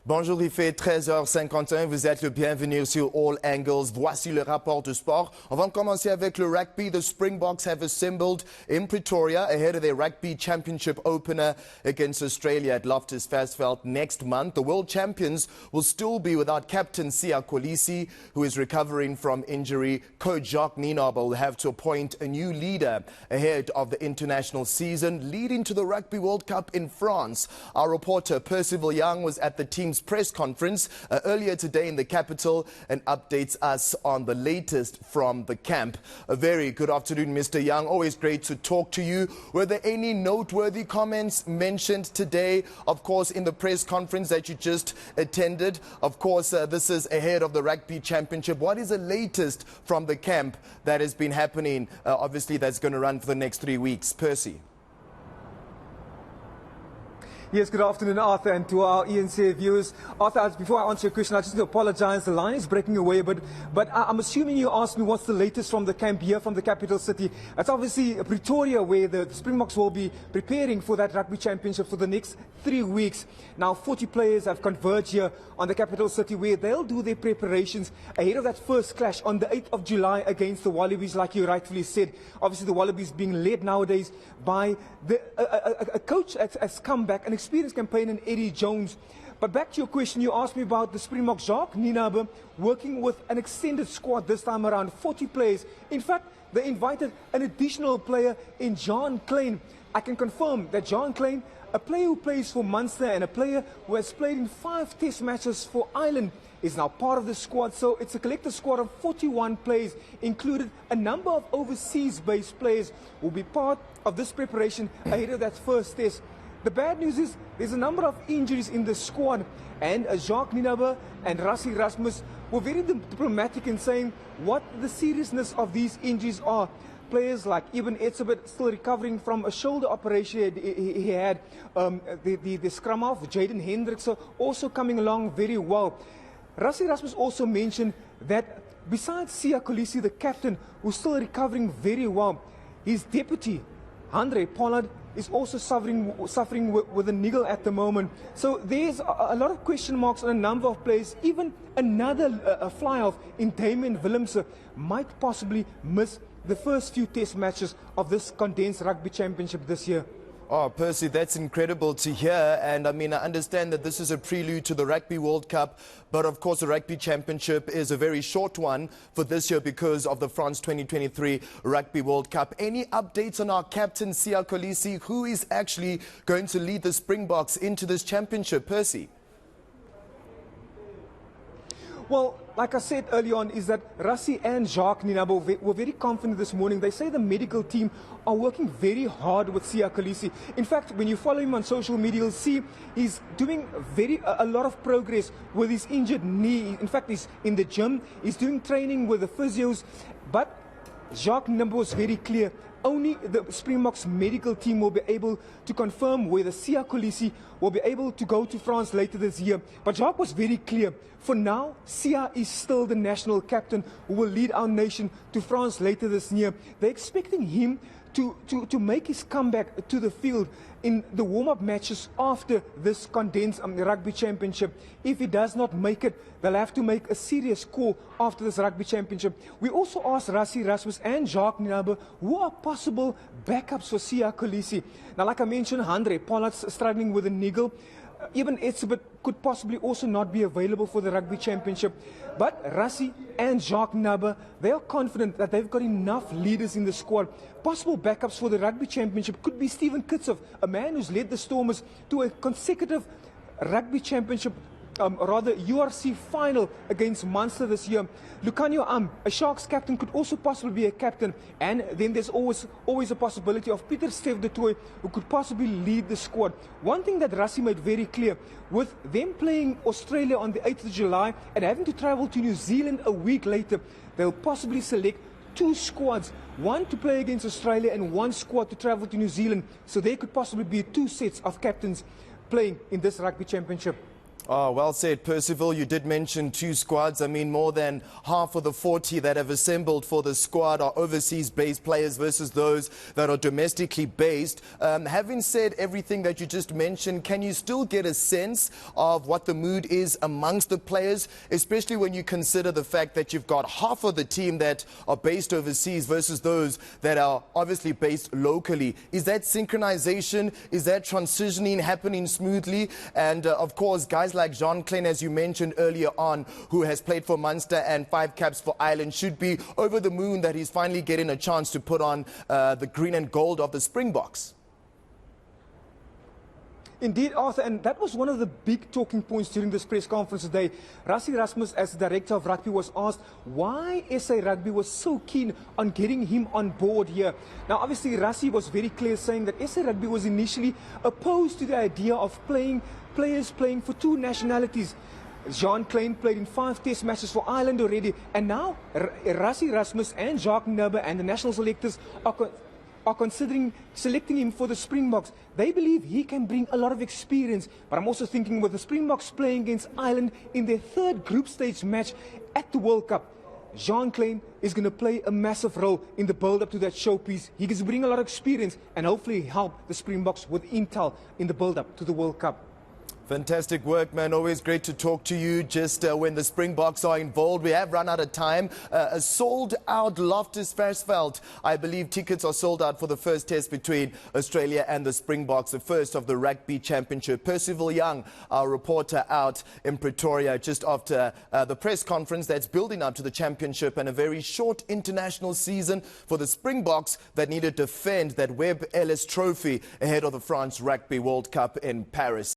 Bonjour, il fait 13h51, vous êtes le bienvenu sur All Angles. Voici le rapport du sport. On va commencer avec le rugby. The Springboks have assembled in Pretoria ahead of their Rugby Championship opener against Australia at Loftus Versfeld next month. The world champions will still be without captain Siya Kolisi, who is recovering from injury. Coach Jacques Nienaber will have to appoint a new leader ahead of the international season, leading to the Rugby World Cup in France. Our reporter Percivale Young was at the team's press conference earlier today in the capital and updates us on the latest from the camp. A very good afternoon, Mr. Young. Always great to talk to you. Were there any noteworthy comments mentioned today, of course, in the press conference that you just attended? Of course, this is ahead of the Rugby Championship. What is the latest from the camp that has been happening? Obviously, that's going to run for the next 3 weeks. Percy. Yes, good afternoon, Arthur, and to our ENC viewers. Arthur, before I answer your question, I just need to apologize. The line is breaking away, but I'm assuming you asked me what's the latest from the camp here from the capital city. It's obviously Pretoria, where the Springboks will be preparing for that Rugby Championship for the next 3 weeks. Now, 40 players have converged here on the capital city, where they'll do their preparations ahead of that first clash on the 8th of July against the Wallabies, like you rightfully said. Obviously, the Wallabies being led nowadays by a coach that has come back, an experienced campaigner in Eddie Jones. But back to your question, you asked me about the Springboks. Jacques Nienaber working with an extended squad this time around, 40 players. In fact, they invited an additional player in John Klein. I can confirm that John Klein, a player who plays for Munster and a player who has played in 5 test matches for Ireland, is now part of the squad. So it's a collective squad of 41 players, included a number of overseas-based players who will be part of this preparation ahead of that first test. The bad news is there's a number of injuries in the squad, and Jacques Nienaber and Rassie Erasmus were very diplomatic in saying what the seriousness of these injuries are. Players like Eben Etzebeth still recovering from a shoulder operation he had. The scrum half, Jaden Hendricks, also coming along very well. Rassie Erasmus also mentioned that besides Siya Kolisi, the captain, who's still recovering very well, his deputy, Andre Pollard, is also suffering with a niggle at the moment. So there's a lot of question marks on a number of players. Even another fly-off in Damien Willemse might possibly miss the first few test matches of this condensed Rugby Championship this year. Oh, Percy, that's incredible to hear. And I mean, I understand that this is a prelude to the Rugby World Cup, but of course the Rugby Championship is a very short one for this year because of the France 2023 Rugby World Cup. Any updates on our captain, Siya Kolisi, who is actually going to lead the Springboks into this championship, Percy? Well, like I said early on, is that Rassie and Jacques Nienaber were very confident this morning. They say the medical team are working very hard with Siya Kolisi. In fact, when you follow him on social media, you'll see he's doing a lot of progress with his injured knee. In fact, he's in the gym, he's doing training with the physios. But Jacques Nienaber was very clear. Only the Springboks medical team will be able to confirm whether Siya Kolisi will be able to go to France later this year. But Jacques was very clear. For now, Siya is still the national captain who will lead our nation to France later this year. They're expecting him to make his comeback to the field in the warm-up matches after this condensed Rugby Championship. If he does not make it, they'll have to make a serious call after this Rugby Championship. We also asked Rassie Erasmus and Jacques Nienaber who are possible backups for Siya Kolisi. Now, like I mentioned, Andre Pollard's struggling with a niggle. Even Etzebeth could possibly also not be available for the Rugby Championship. But Rassie and Jacques Nienaber, they are confident that they've got enough leaders in the squad. Possible backups for the Rugby Championship could be Steven Kitshoff, a man who's led the Stormers to a consecutive Rugby Championship, URC final against Munster this year. Lucanio a Sharks captain, could also possibly be a captain. And then there's always a possibility of Pieter Steph de Toey, who could possibly lead the squad. One thing that Rassie made very clear, with them playing Australia on the 8th of July and having to travel to New Zealand a week later, they'll possibly select 2 squads, one to play against Australia and 1 squad to travel to New Zealand. So there could possibly be 2 sets of captains playing in this Rugby Championship. Oh, well said, Percival. You did mention 2 squads. I mean, more than half of the 40 that have assembled for the squad are overseas-based players versus those that are domestically based. Having said everything that you just mentioned, can you still get a sense of what the mood is amongst the players, especially when you consider the fact that you've got half of the team that are based overseas versus those that are obviously based locally? Is that synchronization, is that transitioning happening smoothly? And of course, guys like Jean Klein, as you mentioned earlier on, who has played for Munster and 5 caps for Ireland, should be over the moon that he's finally getting a chance to put on the green and gold of the Springboks. Indeed, Arthur, and that was one of the big talking points during this press conference today. Rassie Erasmus, as the director of rugby, was asked why SA Rugby was so keen on getting him on board here. Now, obviously, Rassie was very clear, saying that SA Rugby was initially opposed to the idea of players playing for 2 nationalities. Jean Klein played in 5 test matches for Ireland already, and now Rassie Erasmus and Jacques Nubbe and the national selectors are considering selecting him for the Springboks. They believe he can bring a lot of experience. But I'm also thinking, with the Springboks playing against Ireland in their 3rd group stage match at the World Cup, Jean Klein is going to play a massive role in the build-up to that showpiece. He can bring a lot of experience and hopefully help the Springboks with intel in the build-up to the World Cup. Fantastic work, man. Always great to talk to you just when the Springboks are involved. We have run out of time. A sold-out Loftus Versfeld. I believe tickets are sold out for the first test between Australia and the Springboks, the first of the Rugby Championship. Percivale Young, our reporter out in Pretoria just after the press conference that's building up to the championship and a very short international season for the Springboks that need to defend that Webb Ellis trophy ahead of the France Rugby World Cup in Paris.